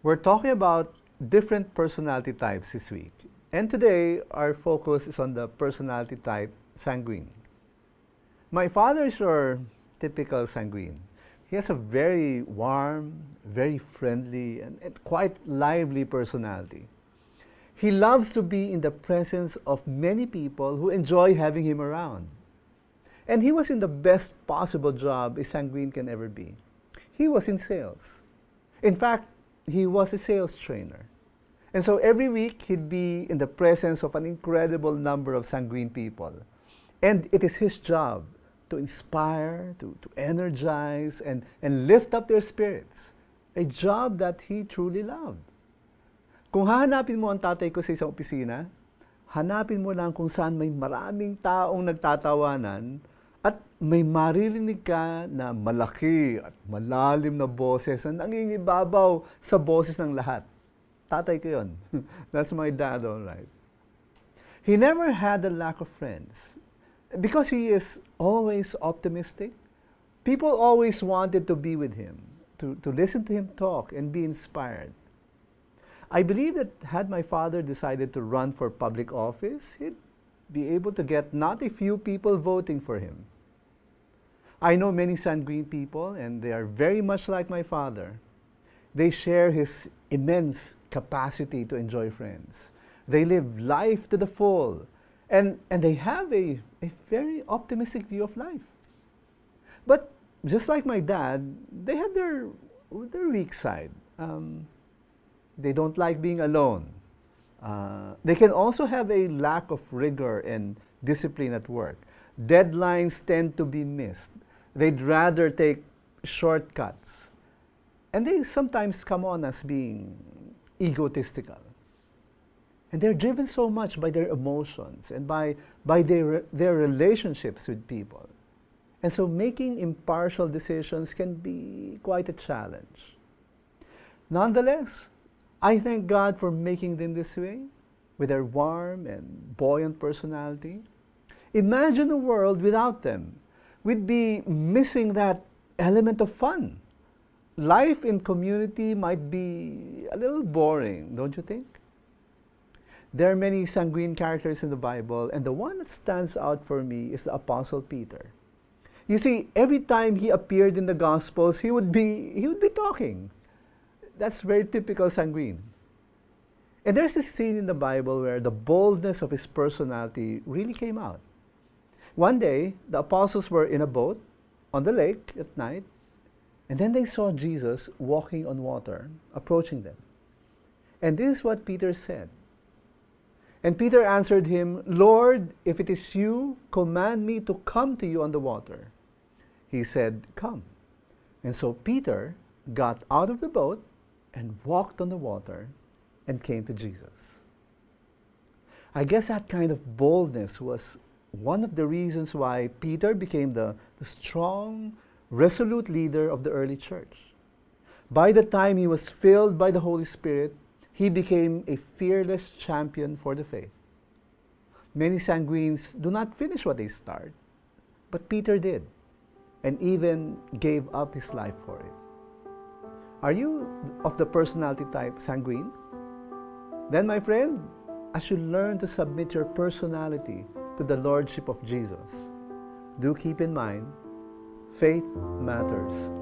We're talking about different personality types this week. And today, our focus is on the personality type sanguine. My father is your typical sanguine. He has a very warm, very friendly, and quite lively personality. He loves to be in the presence of many people who enjoy having him around. And he was in the best possible job a sanguine can ever be. He was in sales. In fact, he was a sales trainer. And so every week, he'd be in the presence of an incredible number of sanguine people. And it is his job to inspire, to energize, and lift up their spirits. A job that he truly loved. Kung hahanapin mo ang tatay ko sa isang opisina, hanapin mo lang kung saan may maraming taong nagtatawanan at may maririnig ka na malaki at malalim na boses na nangingibabaw sa boses ng lahat. Tatay ko yun. That's my dad, all right. He never had a lack of friends. Because he is always optimistic, people always wanted to be with him, to listen to him talk and be inspired. I believe that had my father decided to run for public office, he'd be able to get not a few people voting for him. I know many sanguine people, and they are very much like my father. They share his immense capacity to enjoy friends. They live life to the full, and they have a very optimistic view of life. But just like my dad, they have their weak side. They don't like being alone. They can also have a lack of rigor and discipline at work. Deadlines tend to be missed. They'd rather take shortcuts. And they sometimes come on as being egotistical. And they're driven so much by their emotions and by their relationships with people. And so making impartial decisions can be quite a challenge. Nonetheless, I thank God for making them this way, with their warm and buoyant personality. Imagine a world without them. We'd be missing that element of fun. Life in community might be a little boring, don't you think? There are many sanguine characters in the Bible, and the one that stands out for me is the Apostle Peter. You see, every time he appeared in the Gospels, he would be talking. That's very typical sanguine. And there's this scene in the Bible where the boldness of his personality really came out. One day, the apostles were in a boat on the lake at night, and then they saw Jesus walking on water, approaching them. And this is what Peter said. And Peter answered him, "Lord, if it is you, command me to come to you on the water." He said, "Come." And so Peter got out of the boat and walked on the water and came to Jesus. I guess that kind of boldness was one of the reasons why Peter became the strong, resolute leader of the early church. By the time he was filled by the Holy Spirit, he became a fearless champion for the faith. Many sanguines do not finish what they start, but Peter did, and even gave up his life for it. Are you of the personality type sanguine? Then, my friend, as you learn to submit your personality to the Lordship of Jesus, do keep in mind, faith matters